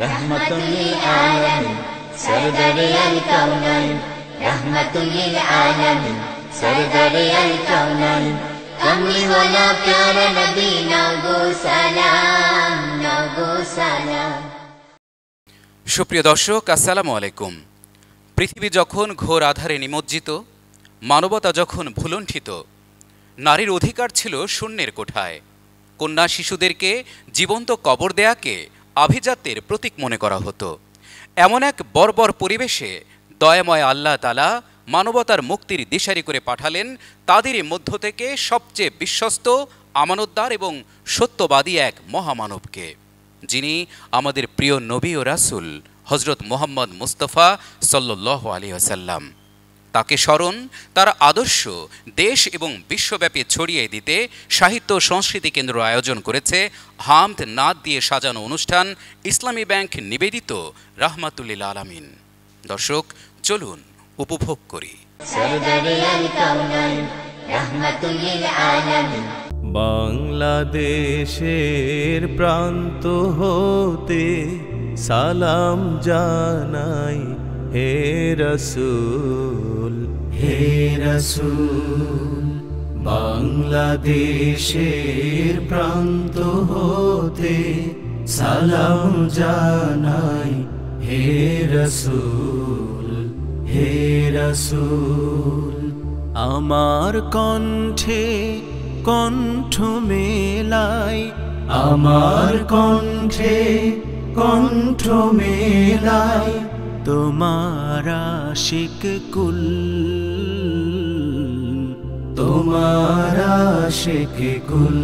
रहमतुल लिल आलमीन सरदारे अल कौनाइन रहमतुल लिल आलमीन सरदारे अल कौनाइन कमली वाला प्यारा नबी नगो सालाम। সুপ্রিয় দর্শক, আসসালামু আলাইকুম। পৃথিবী যখন ঘোর আধারে নিমজ্জিত, মানবতা যখন ভুলুণ্ঠিত, নারীর অধিকার ছিল শূন্যের কোঠায়। কন্যা শিশুদেরকে জীবন্ত কবর দেয়াকে আভিজাত্যের প্রতীক মনে করা হতো। এমন এক বর্বর পরিবেশে দয়াময় আল্লাহ তাআলা মানবতার মুক্তির দিশারি করে পাঠালেন তাদের মধ্য থেকে সবচেয়ে বিশ্বস্ত, আমানতদার এবং সত্যবাদী এক মহামানবকে, যিনি আমাদের প্রিয় নবী ও রাসূল হযরত মুহাম্মদ মুস্তাফা সাল্লাল্লাহু আলাইহি ওয়াসাল্লাম। তাকে স্মরণ, তার আদর্শ দেশ এবং বিশ্বব্যাপী ছড়িয়ে দিতে সাহিত্য সংস্কৃতি কেন্দ্র আয়োজন করেছে হামদ নাদ দিয়ে সাজানো অনুষ্ঠান ইসলামী ব্যাংক নিবেদিত রাহমাতুল লিল আলামিন। দর্শক, চলুন উপভোগ করি। বাংলাদেশের প্রান্ত হতে সালাম জানাই হে রাসূল, হে রাসূল। বাংলাদেশের প্রান্ত হতে সালাম জানাই হে রাসূল, হে রাসূল। আমার কণ্ঠে কণ্ঠ মেলাই, আমার কণ্ঠে কণ্ঠ মেলাই তোমার আশিক কুল, তোমার আশিক কুল।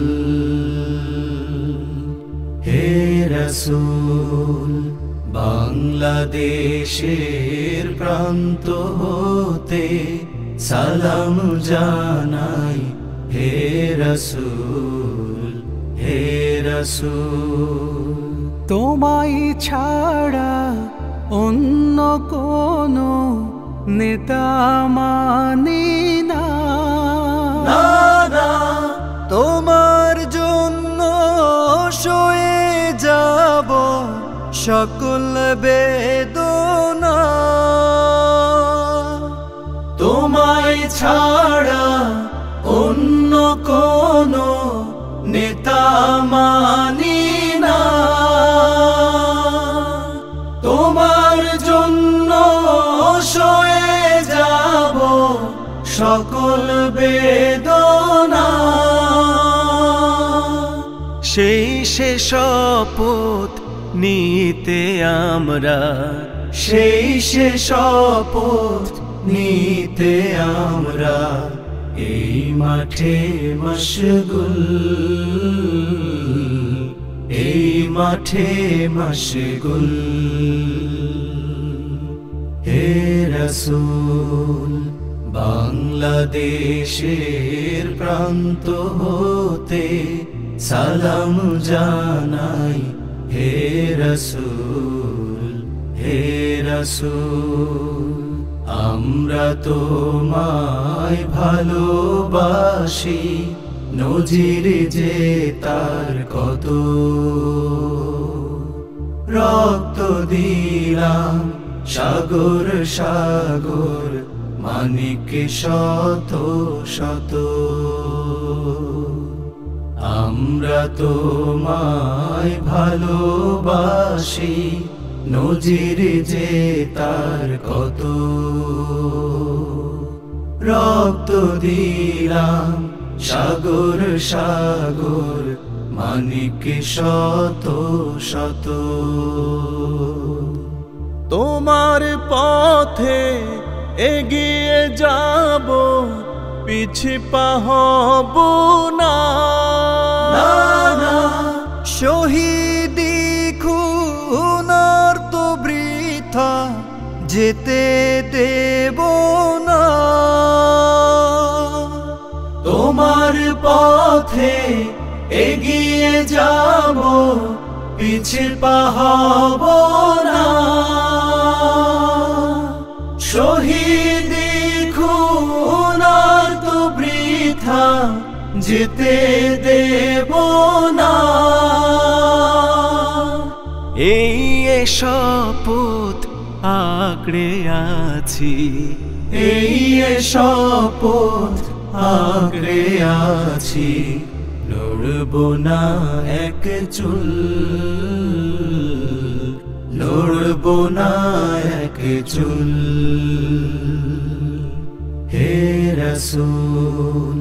হে রাসূল, বাংলাদেশের প্রান্ত হতে সালাম জানাই হে রাসূল, হে রাসূল। তোমায় ছাড়া অন্য কোনো নেতা মানি না, তোমার জন্য সয়ে যাব সকল বেদনা। তোমায় ছাড়া অন্য কোনো নেতা মানি না, তোমার জন্য সয়ে যাব সকল বেদনা। সেই শপথ নিতে আমরা, সেই শপথ নিতে আমরা এই মাঠে মশগুল, এই মাঠে মশগুল। হে রাসূল, বাংলাদেশের প্রান্ত হতে সালাম জানাই হে রাসূল, হে রাসূল। আমরা তোমায় ভালোবাসি, নজির যে তার কত, রক্ত দিলাম সাগর সাগর, মানিক শত শত। আমরা তোমায় ভালোবাসি, নজির যে তার কত, রক্ত দিলাম সাগর সাগর, মানিক শত শত। তোমার পথে এগিয়ে যাব, পিছে পা হব না, শহীদি খুনার তো বৃথা যেতে দেব না। তোমার পথে এগিয়ে যাব, পিছে পা হব না, শহীদি খুনার তো বৃথা যেতে দেব না। এই শপথ আঁকড়ে আছি, এই শপথ আঁকড়ে আছি, নড়ব না এক চুল, নড়ব না এক চুল। হে রাসূল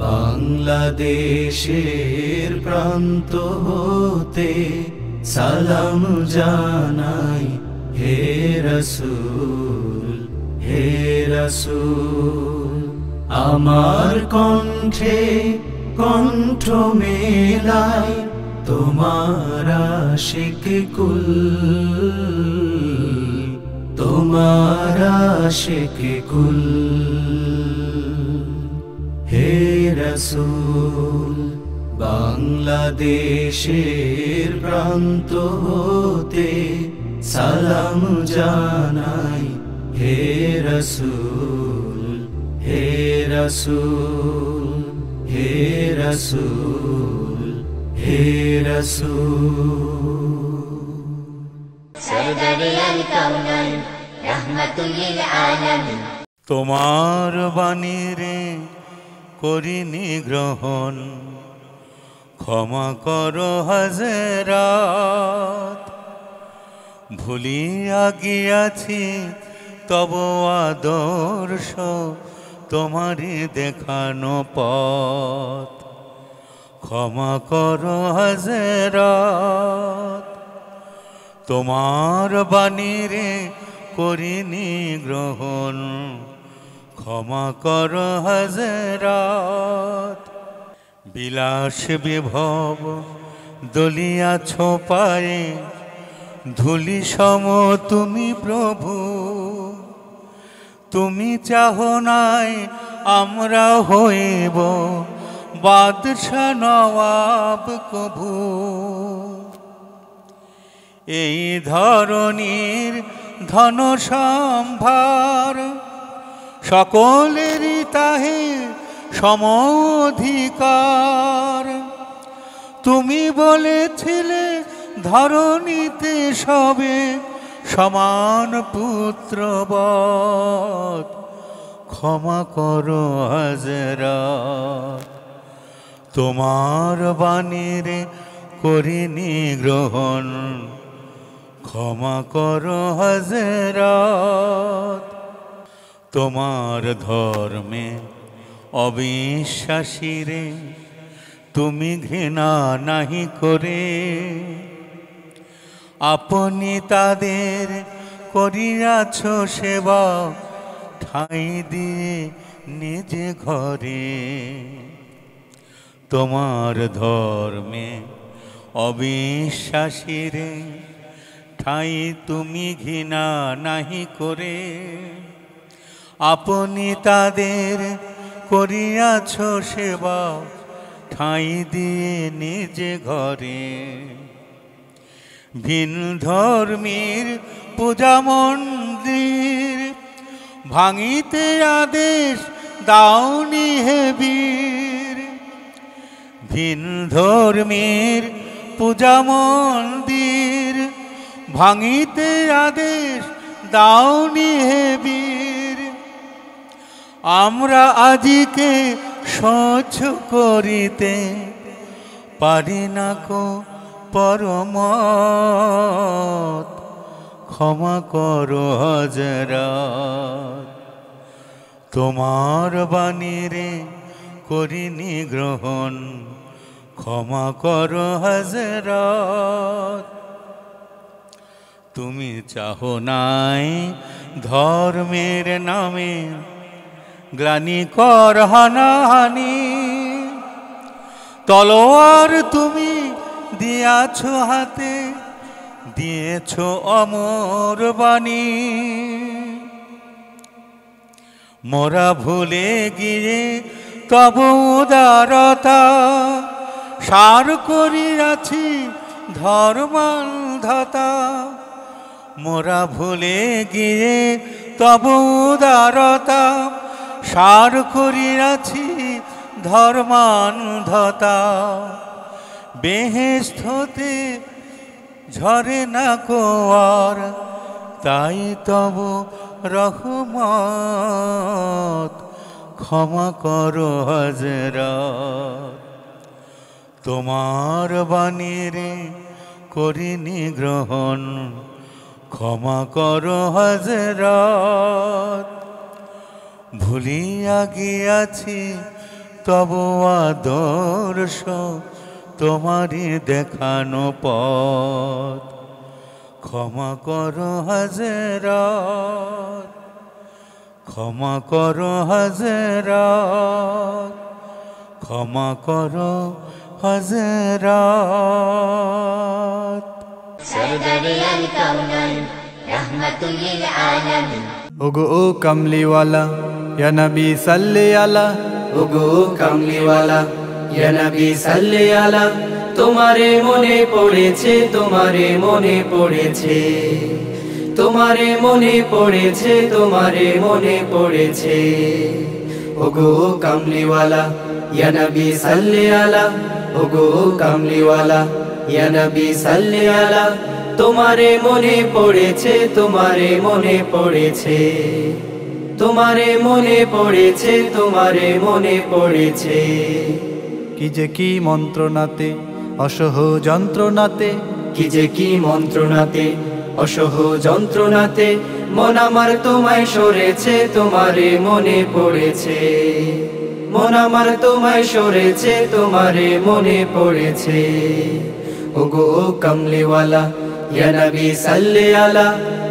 বাংলাদেশের প্রান্ত হতে সালাম জানাই, হে রাসূল, হে রাসূল। আমার কণ্ঠে কণ্ঠ মেলাই তোমার আশিক কুল, তোমার আশিক কুল। হে রাসূল বাংলাদেশের প্রান্ত হতে সালাম জানাই, হে রাসূল, হে রাসূল, হে রাসূল, হে রাসূল। সরদারে আল কাউনাইন রাহমাতুল লিল আলামিন। তোমার বাণী রে করিনি গ্রহণ, ক্ষমা করো হযরত। ভুলিয়া গিয়াছি তব আদর্শ, তোমারই দেখানো পথ। ক্ষমা করো হযরত, তোমার বাণী রে করিনি গ্রহণ, ক্ষমা করো হযরত। বিলাস বিভব দলিয়াছ পায়ে, ধুলি সম তুমি প্রভু। তুমি চাহো নাই আমরা হইব বাদশা নওয়াব কভু। এই ধরনীর ধন সম্ভার সকলেরই তাহে সমঅধিকার। তুমি বলেছিলে ধরণীতে সবে সমান পুত্রবৎ। ক্ষমা করো হযরত, তোমার বাণী রে করিনি গ্রহণ, ক্ষমা করো হযরত। তোমার ধর্মে অবিশ্বাসী রে তুমি ঘৃণা নাহি করে, আপনি তাদের করিয়াছ সেবা ঠাঁই দিয়ে নিজে ঘরে। তোমার ধর্মে অবিশ্বাসী রে ঠাঁই তুমি ঘৃণা নাহি করে, আপনি তাদের করিয়াছ সেবা ঠাঁই দিয়ে নিজে ঘরে। ভিন ধর্মীর পূজা মন্দির ভাঙিতে আদেশ দাওনি হে বীর। ভিন ধর্মীর পূজা মন্দির ভাঙিতে আদেশ দাওনি হে বীর। আমরা আজিকে সহ্য করিতে পারি না কো পরমত। ক্ষমা করো হযরত, তোমার বাণী রে করিনি গ্রহণ, ক্ষমা করো হযরত। তুমি চাহো নাই ধর্মের নামে গ্লানি কর হানাহানি। তলোয়ার তুমি দিয়াছ হাতে, দিয়েছ অমর বাণী। মোরা ভুলে গিয়ে তব উদারতা সার করিয়াছি ধর্মান্ধতা। মোরা ভুলে গিয়ে তব উদারতা সার করিয়াছি ধর্মান্ধতা। বেহেশত হতে ঝরে না কোয়ার, তাই তব রহমত ক্ষমা করো হযরত। তোমার বাণী রে করিনি গ্রহণ, ক্ষমা করো হযরত। ভুলিয়া গিয়াছি তব আদর্শ, তোমারই দেখানো পথ, ক্ষমা করো হযরত, ক্ষমা করো হযরত, ক্ষমা করো হযরত। سردار الكونين رحمة للعالمين ওগো ও কামলিওয়ালা ইয়া নবী সাল্লি আলা, ওগো কামলিওয়ালা ইয়া নবী সাল্লি আলা। তোমারে মনে পড়েছে, তোমারে মনে পড়েছে, তোমারে মনে পড়েছে, তোমারে মনে পড়েছে। ওগো কামলিওয়ালা ইয়া নবী সাল্লি আলা, ওগো কামলিওয়ালা ইয়া নবী সাল্লি আলা। তোমারে মনে পড়েছে, তোমারে মনে পড়েছে, তোমারে মনে পড়েছে, তোমারে মনে পড়েছে। কি যে কি মন্ত্রণাতে অসহ যন্ত্রণাতে, কি যে কি মন্ত্রণাতে অসহ যন্ত্রণাতে, মন আমার তোমায় সরেছে, তোমারে মনে পড়েছে, মন আমার তোমায় সরেছে, তোমারে মনে পড়েছে। ওগো কামলিওয়ালা ইয়া নবী সাল্লি আলা,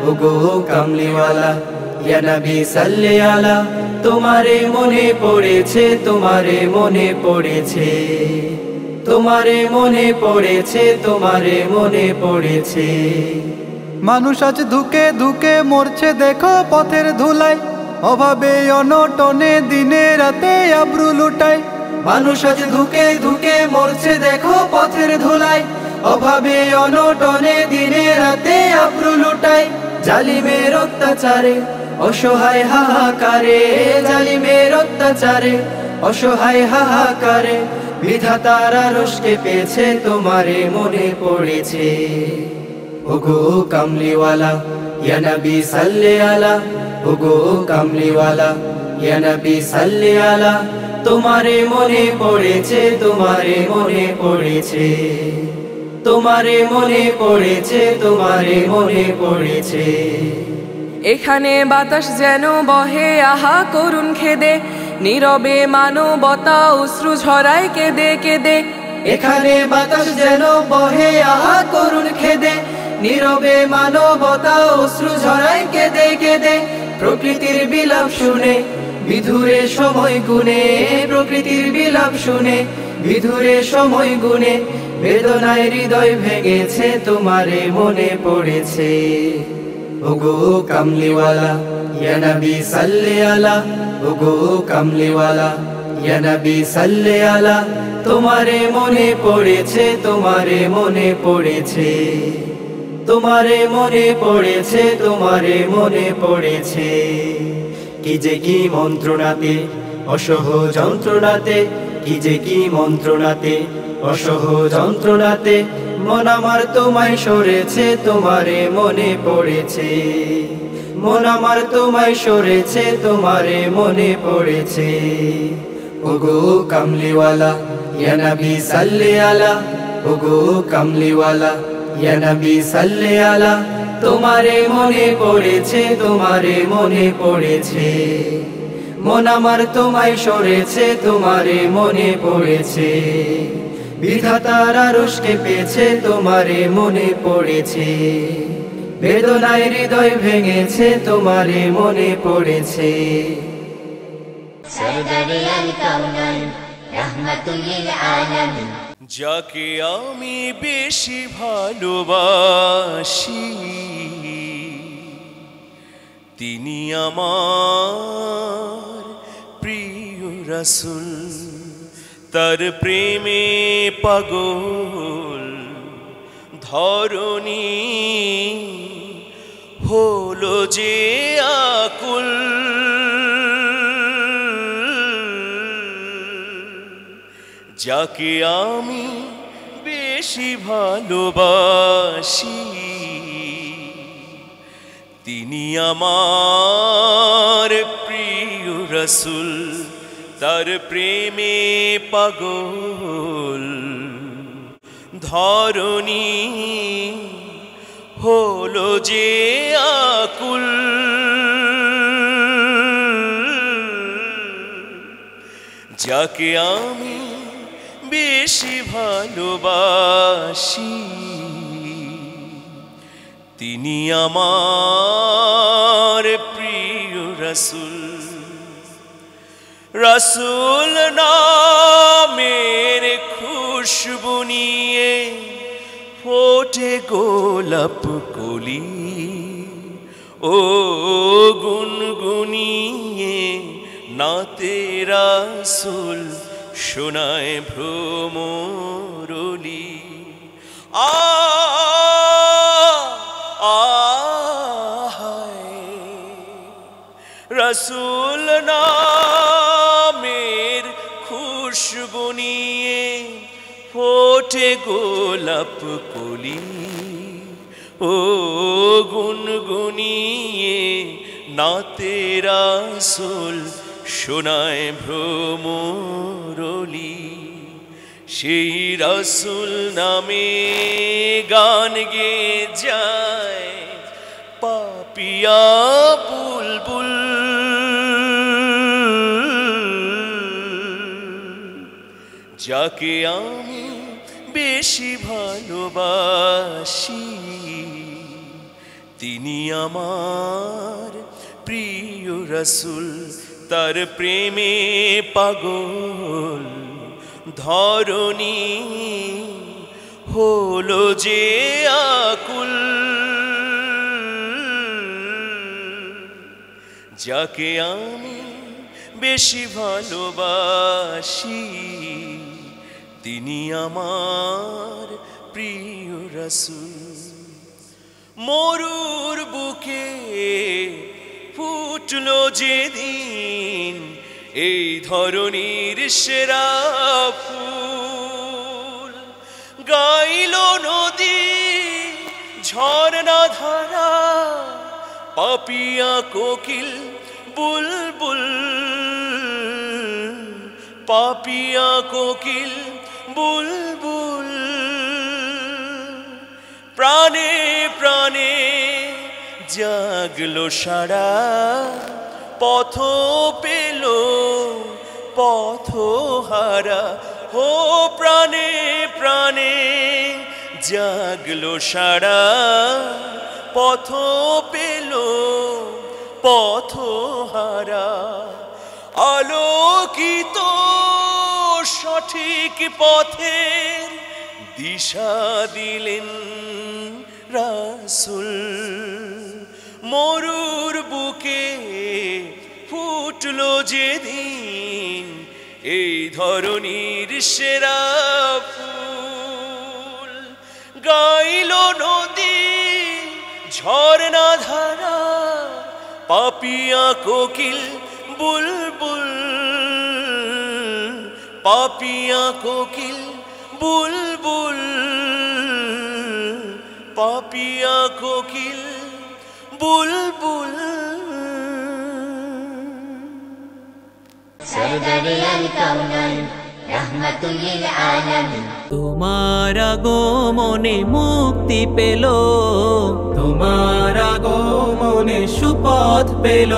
ওগো কামলিওয়ালা ইয়া নবী সাল্লি আলা। তোমারে মনে পড়েছে, তোমারে মনে পড়েছে, তোমারে মনে পড়েছে, তোমারে মনে পড়েছে। মানুষ আজ ধুকে ধুকে মরছে দেখো পথের ধুলায়, অভাবে অনটনে দিনে রাতে আব্রু লুটায়। মানুষ আজ ধুকে ধুকে মরছে দেখো পথের ধুলায়, অভাবে অনটনে দিনে রাতে আব্রু লুটায়। জালিমের অত্যাচারে অসহায় হাহাকারে, জালিমের অত্যাচারে অসহায় হাহাকারে, বিধাতার আরশকে পেয়েছে, তোমারে মনে পড়েছে। ওগো কামলিওয়ালা ইয়া নবী সাল্লি আলা, ওগো কামলিওয়ালা ইয়া নবী সাল্লি আলা। তোমারে মনে পড়েছে, তোমারে মনে পড়েছে, তোমারে মনে পড়েছে, তোমারে মনে পড়েছে। এখানে বাতাস যেন বহে আহা করুণ খেদে, নীরবে মানবতা অশ্রু ঝরায় কেঁদে কেঁদে। এখানে বাতাস যেন বহে আহা করুণ খেদে, নীরবে মানবতা অশ্রু ঝরায় কেঁদে কেঁদে। প্রকৃতির বিলাপ শুনে বিধুরে সময় গুনে, প্রকৃতির বিলাপ শুনে বিধুরে সময় গুনে, বেদনায় হৃদয় ভেঙেছে, তোমারে মনে পড়েছে। ওগো কামলিওয়ালা ইয়া নবী সাল্লি আলা, ওগো কামলিওয়ালা ইয়া নবী সাল্লি আলা। তোমারে মনে পড়েছে, তোমারে মনে পড়েছে, তোমারে মনে পড়েছে, তোমারে মনে পড়েছে। কি যে কি মন্ত্রণাতে অসহ যন্ত্রণাতে, কি যে কি মন্ত্রণাতে অসহ যন্ত্রণাতে, মন আমার তোমায় সরেছে, তোমারে মনে পড়েছে, মন আমার তোমায় সরেছে, তোমারে মনে পড়েছে। ওগো কামলিওয়ালা ইয়া নবী সাল্লি আলা, ওগো কামলিওয়ালা ইয়া নবী সাল্লি আলা। তোমারে মনে পড়েছে, তোমারে মনে পড়েছে, মন আমার তোমায় সরেছে, তোমারে মনে পড়েছে। বিধাতার আরশকে পেয়েছে, তোমারে মনে পড়েছে, বেদনায় হৃদয় ভেঙেছে, তোমারে মনে পড়েছে। سردار الكونين رحمة للعالمين যাকে আমি বেশি ভালোবাসি, তিনি আমার প্রিয় রাসূল। তার প্রেমে পাগল ধরণী হলো যে আকুল। যাকে আমি বেশি ভালোবাসি, তিনি আমার প্রিয় রাসূল, তার প্রেমে পাগল। ধরণী হলো যে আকুল, যাকে আমি বেশি ভালোবাসি, তিনি আমার প্রিয় রাসূল। রাসূল নামের খুশবু নিয়ে ফোটে গোলাপ কলি, ও গুনগুনিয়ে নাতে রাসূল শোনায় ভ্রমরলি। রাসূল নামের খুশবু নিয়ে ফোটে গোলাপ কলি, ও গুনগুনিয়ে নাতে রাসূল শোনায় ভ্রমরলি। সেই রাসূল নামে গান গেয়ে যায় পাপিয়া বুলবুল, যাকে আমি বেশি ভালোবাসি, তিনি আমার প্রিয় রাসূল, তার প্রেমে পাগল। ধরণী হলো যে আকুল, যাকে আমি বেশি ভালোবাসি, তিনি আমার প্রিয় রাসূল। মরুর বুকে ফুটলো যেদিন এই ধরণীর সেরা ফুল, গাইল নদী ঝরনা ধারা, পাপিয়া কোকিল বুলবুল, পাপিয়া কোকিল বুলবুল। প্রাণে প্রাণে জাগলো সারা, পথ পেল পথহারা, ও প্রাণে প্রাণে জাগলো সারা, পথ পেল পথহারা। আলোকিত সঠিক পথের দিশা দিলেন রাসূল। মরুর বুকে ফুটলো যেদিন এই ধরণীর সেরা ফুল, গাইল নদী ঝরনা ধারা, পাপিয়া কোকিল বুলবুল, পাপিয়া কোকিল বুলবুল, পাপিয়া কোকিল বুলবুল। সরদারে আল কাউনাইন রাহমাতুল লিল আলামিন। তোমার আগমনে মুক্তি পেল, তোমার আগমনে সুপথ পেল,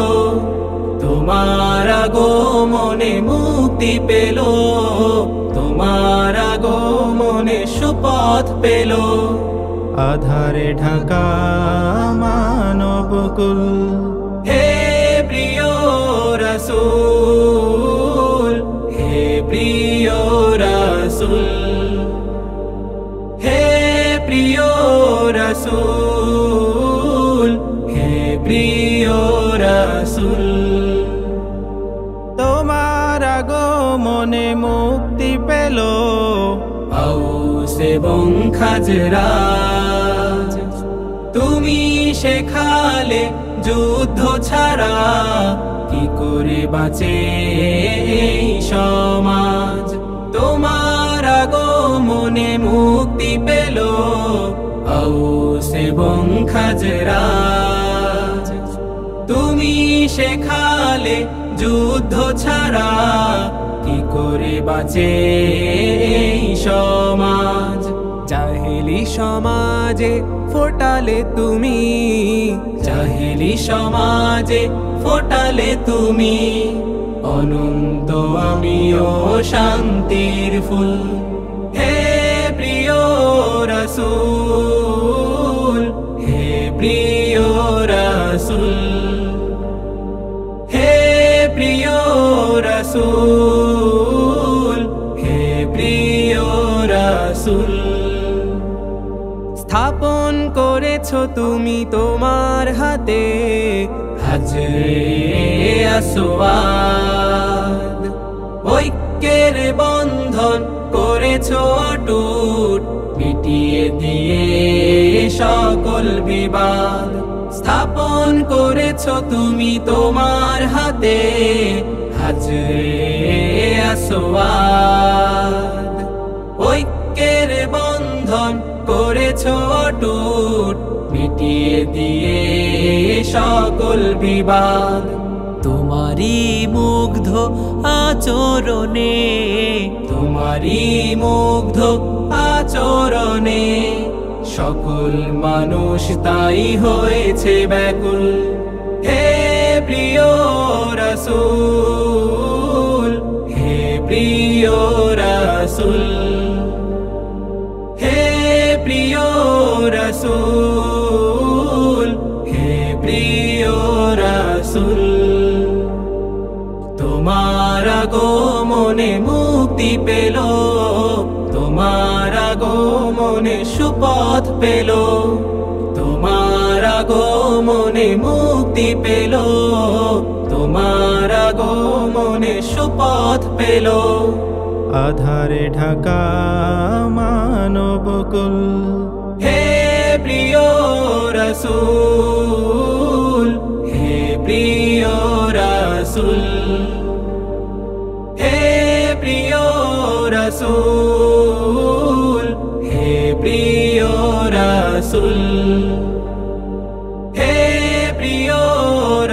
তোমার আগমনে মুক্তি পেল, তোমার আগমনে সুপথ পেল। আধারে ঢাকা মানবকুল, হে প্রিয় রাসূল, হে প্রিয় রাসূল, হে প্রিয় রাসূল, হে প্রিয় রাসূল। তোমার আগমনে মুক্তি পেল আউস এবং খাজরাজ, তুমি শেখালে যুদ্ধ ছাড়া কি করে বাঁচে এই সমাজ। তোমার আগমনে আগমনে মুক্তি পেল আউস এবং খাজরাজ। তুমি শেখালে যুদ্ধ ছাড়া কি করে বাঁচে এই সমাজ। জাহেলি সমাজে ফোটালে তুমি, জাহেলি সমাজে ফোটালে তুমি অনন্ত আমিও শান্তির ফুল। হে প্রিয় রাসূল, হে প্রিয় রাসূল, হে প্রিয় রাসূল, হে প্রিয় রাসূল। স্থাপন করেছো তুমি তোমার হাতে হাজরে আসওয়াদ। ঐক্যের বন্ধন করেছো অটুট, মিটিয়ে দিয়ে সকল বিবাদ। স্থাপন করেছো তুমি তোমার হাতে হাজরে আসওয়াদ। ঐক্যের বন্ধন করেছো অটুট, মিটিয়ে দিয়ে সকল বিবাদ। তোমারি মুগ্ধ আচরণে, তোমারি মুগ্ধ আচরণে সকল মানুষ তাই হয়েছে ব্যাকুল। হে প্রিয় রাসূল, হে প্রিয় রাসূল, হে প্রিয় রাসূল, হে প্রিয় রাসূল। তোমার আগমনে মুক্তি পেল, তোমার আগমনে সুপথ পেল, তোমার আগমনে মুক্তি পেল, তোমার আগমনে সুপথ পেল। আধারে ঢাকা মানবকুল, হে প্রিয় রাসূল, হে প্রিয় রাসূল, হে প্রিয় রাসূল, হে প্রিয় রাসূল, হে প্রিয়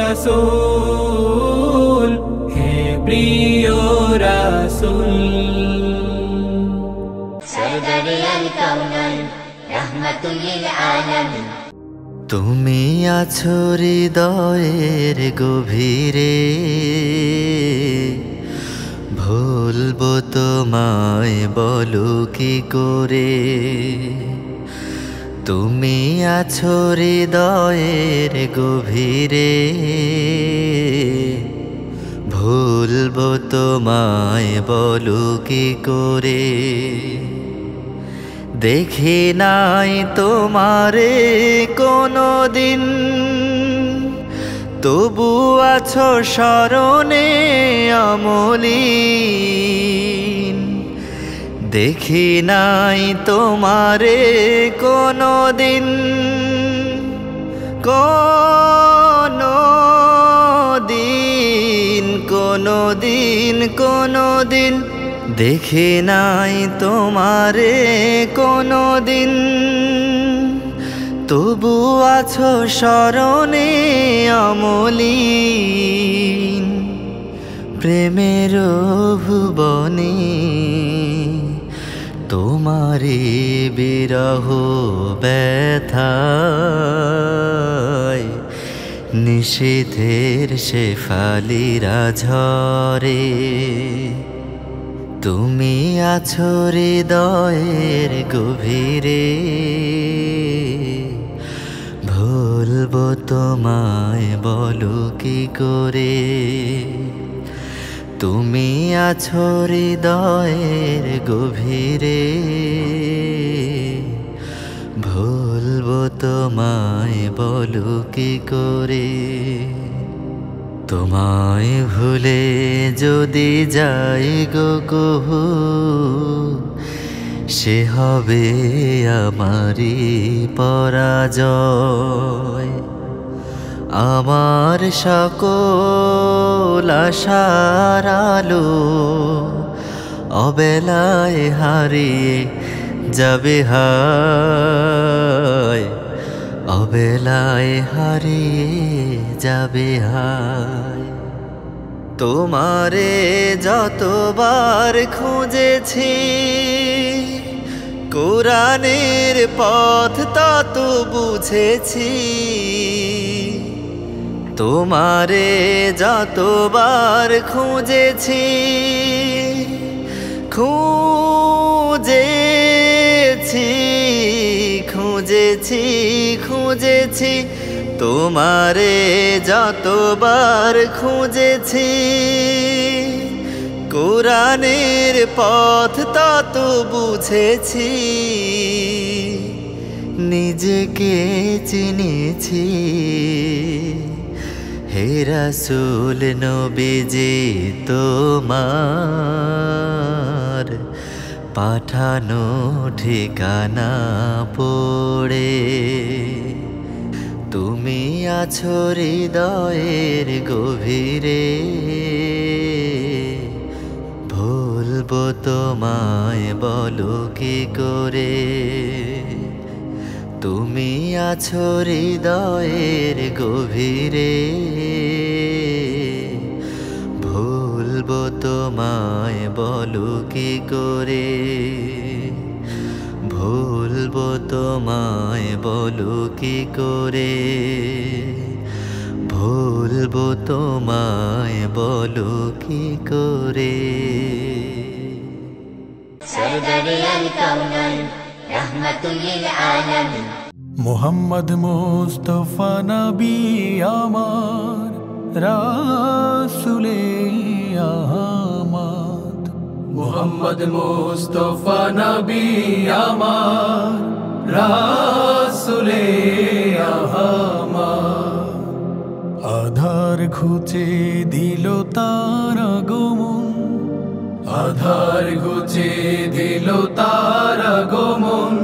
রাসূল, হে প্রিয় রাসূল। سردار الكونين رحمة للعالمين। তুমি আছো হৃদয়ের গভীরে, ভুলবো তোমায় বলো কি করে। তুমি আছো হৃদয়ের গভীরে, ভুলবো তোমায় বলো কি করে। দেখি নাই তোমারে কোনো দিন, তবু আছো স্মরণে অমলিন। দেখি নাই তোমারে কোনো দিন, কোনো দিন, কোনো দিন, কোনো দিন। দেখি নাই তোমারে কোনো দিন, তবু আছো স্মরণে অমলিন। প্রেমের ভুবনে তোমারি বিরহ ব্যথায়, নিষেধের শেফালিরা ঝরে। তুমি আছো হৃদয়ের গভীরে, ভুলবো তোমায় বলো কি করে। তুমি আছো হৃদয়ের গভীরে, ভুলবো তোমায় বলো কি করে। তোমায় ভুলে যদি যাই গো কহু, সে হবে আমারি পরাজয়। আমার সকল আশার আলো অবেলায় হারিয়ে যাবে হায়, অবেলায় হারিয়ে যাবে হায়। তোমারে যতবার খুঁজেছি, কোরআনের পথ তত বুঝেছি। তোমারে যতবার খুঁজেছি, খুঁজেছি খুঁজেছি খুঁজেছি, তোমারে যতবার খুঁজেছি, কোরআনের পথ তত বুঝেছি। নিজেকে চিনেছি, হে রাসূল নবীজি তোমার পাঠানো ঠিকানা পড়ে। তুমি আছো হৃদয়ের গভীরে, ভুলবো তোমায় বলো কি করে। তুমি আছো হৃদয়ের গভীরে, ভুলবো তোমায় বলো কি করে। ভুলবো তোমায় বলো কি করে। ভুলবো তোমায় বলো কি করে। সরদারে আল কাউনাইন রাহমাতুল লিল আলামিন। মোহাম্মদ মুস্তাফা নবী আমার, রাসূলে আহমদ। মোহাম্মদ মুস্তাফা নবী আমার, রাসূলে আহমদ। আধার ঘুচে দিল তার আগমন, আধার ঘুচে দিল তার আগমন।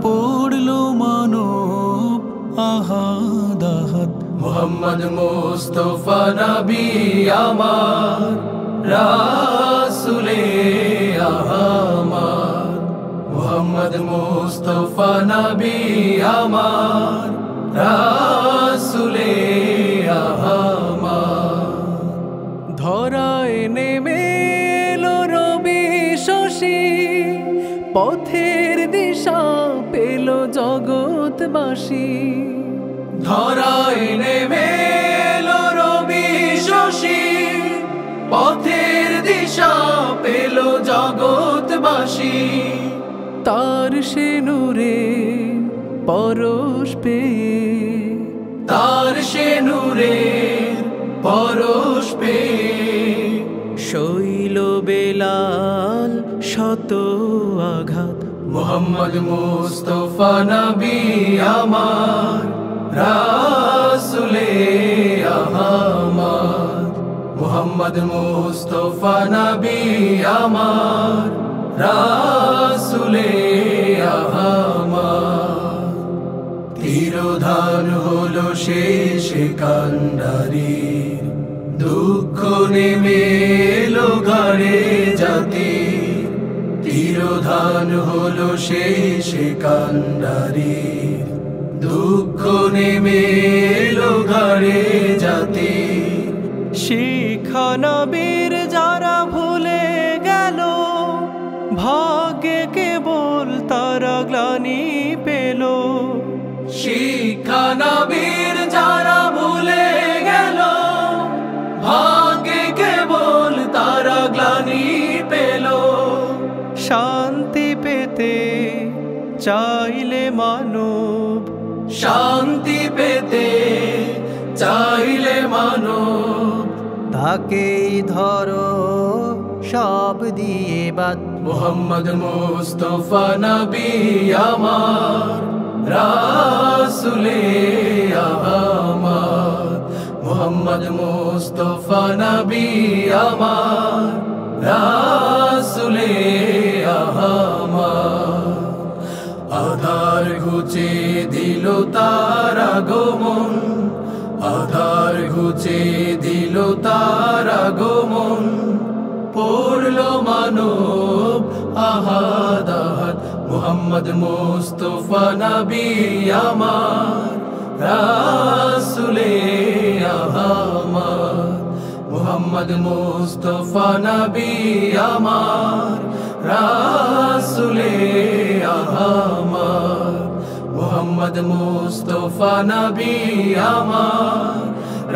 পড়লো মানব আহাদ আহাদ, মোহাম্মদ মুস্তাফা নবী আমার, রাসূলে আহমদ। মোহাম্মদ মুস্তাফা নবী আমার, রাসূলে আহমদ। ধরায় নেমে এলো রবি শশী, পথের দিশা পেল জগৎবাসী। ধরায় নেমে এলো রবি শশী, পথের দিশা পেল জগৎবাসী। তার সে নূরে পরশ পেয়ে, তার সে নূরে পরশ পেয়ে। শৈল বেলাল শত আঘাত, মোহাম্মদ মুস্তাফা নবী আমার, রাসূলে আহমদ। মোহাম্মদ মুস্তাফা নবী আমার, রাসূলে আহমদ। তিরোধান হলো শেষে কান্ডারির, দুঃখ নেমে এলো ঘরে জাতি। তিরোধান হলো শেষে কান্ডারির, দুঃখ নেমে এলো ঘরে জাতি। শিক্ষা নবীর যারা ভুলে গেল, ভাগ্যে কেবল তারা গ্লানি পেল। শিক্ষা নবীর যারা ভুলে গেল, ভাগ্যে কেবল তারা গ্লানি পেল। শান্তি পেতে চাইলে মানব, শান্তি পেতে চাইলে মানব। তাকেই ধরো সব দিয়ে বাদ, মোহাম্মদ মুস্তাফা নবী আমার, রাসূলে আহমদ। মোহাম্মদ মুস্তাফা নবী আমার, রাসূলে আহমদ। আধার ঘুচে দিল তার আগমন, আধার ঘুচে দিল তার আগমন। পড়লো মানব আহাদ আহাদ মুহাম্মদ মুস্তাফা নবী আমার রাসূলে আহমদ মুহাম্মদ মুস্তাফা নবী আমার রাসূলে আহমদ মুহাম্মদ মুস্তাফা নবী আমার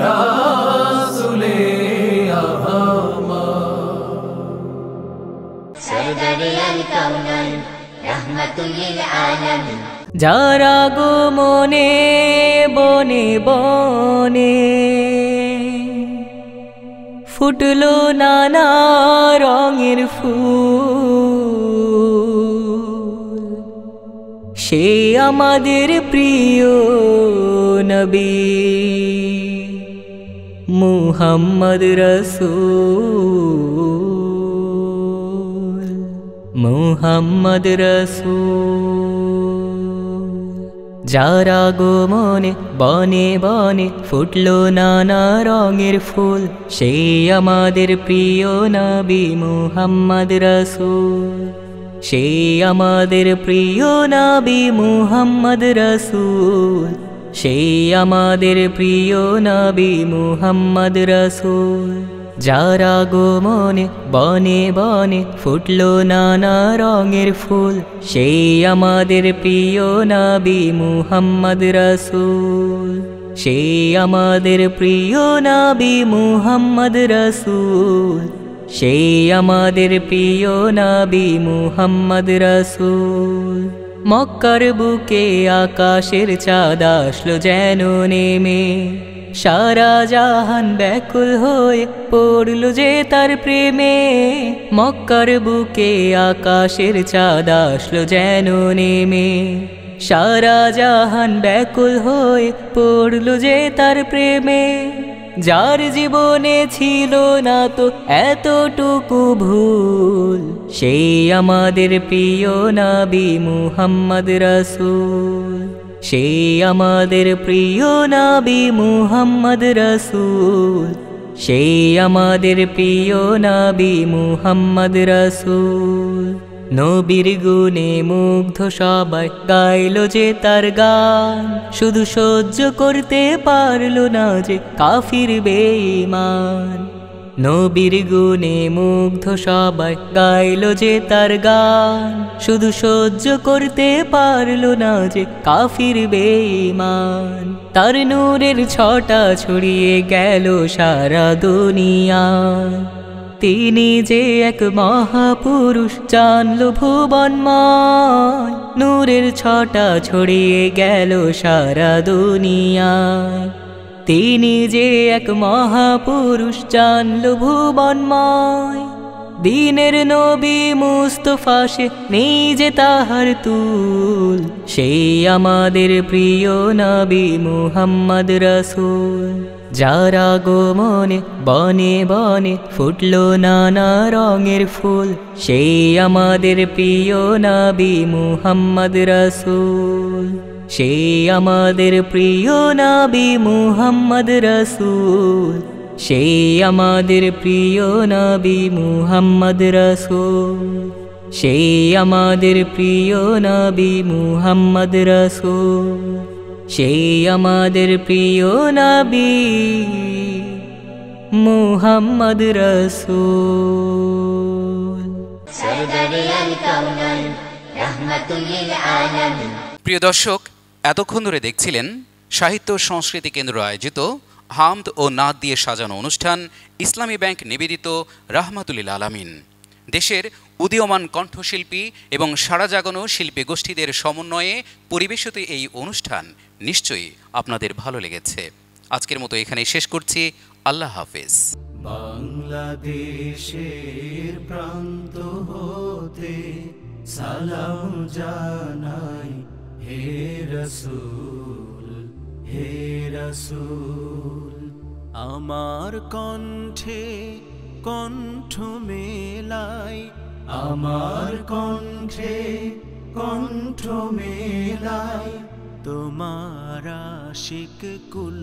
রাসূলে আহমদ সরদারে আল কাউনাইন রাহমাতুল লিল আলামিন যারা গো মনে বনে বনে ফুটলো নানা রঙের ফুল সে আমাদের প্রিয় নবী মুহাম্মদ রসূল মুহাম্মদ রসূল যারা গো মনে বনে বনে ফুটলো নানা রঙের ফুল সেই আমাদের প্রিয় নবী মুহাম্মদ রসূল সেই আমাদের প্রিয় নবী মুহাম্মদ রসূল সেই আমাদের প্রিয় নবী মুহাম্মদ রসূল যারা গো মনে বনে বনে ফুটলো নানা রঙের ফুল সেই আমাদের প্রিয় নবী মুহাম্মদ রসূল সেই আমাদের প্রিয় নবী মুহাম্মদ রসূল সেই আমাদের প্রিয় নবী মুহাম্মদ রসূল মক্কার বুকে আকাশের চাঁদ আসলো যেন নেমে সারা জাহান ব্যাকুল হয়ে পড়ল যে তার প্রেমে মক্কার বুকে আকাশের চাঁদ আসলো যেন নেমে সারা জাহান ব্যাকুল হয়ে পড়ল যে তার প্রেমে যার জীবনে ছিল না তো এতটুকু ভুল সেই আমাদের প্রিয় নবী মুহাম্মদ রসূল সেই আমাদের প্রিয় নবী মুহাম্মদ রসূল সেই আমাদের প্রিয় নবী মুহাম্মদ রসূল নবীর গুণে মুগ্ধ সবাই গাইল যে তার গান শুধু সহ্য করতে পারল না যে কাফির বেঈমান নবীর গুণে মুগ্ধ সবাই গাইল যে তার গান শুধু সহ্য করতে পারল না যে কাফির বেঈমান তার নূরের ছটা ছড়িয়ে গেল সারা দুনিয়ায় তিনি যে এক মহাপুরুষ জানলো ভুবনময় নূরের ছটা ছড়িয়ে গেল সারা দুনিয়ায় তিনি যে এক মহাপুরুষ জানলো ভুবনময় দিনের নবী মুস্তাফা সে নিজে তাহার তুল সেই আমাদের প্রিয় নবী মুহাম্মদ রসূল যারা গো মনে বনে বনে ফুটলো নানা রঙের ফুল সেই আমাদের প্রিয় নবী মুহাম্মদ রসূল সেই আমাদের প্রিয় নবী মুহাম্মদ রসূল সেই আমাদের প্রিয় নবী মুহাম্মদ রসূল সেই আমাদের প্রিয় নবী মুহাম্মদ রসূল সেই আমাদের প্রিয় নবী মুহাম্মদ রসূল সরদারে আল কাউনাইন রাহমাতুল লিল আলামিন প্রিয় দর্শক, এতক্ষণ ধরে দেখছিলেন সাহিত্য সংস্কৃতি কেন্দ্র আয়োজিত হামদ ও নাত দিয়ে সাজানো অনুষ্ঠান ইসলামী ব্যাংক নিবেদিত রাহমাতুল লিল আলামিন। দেশের উদীয়মান কণ্ঠশিল্পী এবং সাড়া জাগানো শিল্পী গোষ্ঠীদের সমন্বয়ে পরিবেশিত এই অনুষ্ঠান নিশ্চয়ই আপনাদের ভালো লেগেছে। আজকের মতো এখানেই শেষ করছি। আল্লাহ হাফেজ। বাংলাদেশের প্রান্ত হতে সালাম জানাই হে রসূল হে রসূল আমার কণ্ঠে কণ্ঠ মেলাই আমার কণ্ঠে কণ্ঠ মেলাই তোমার আশিক কুল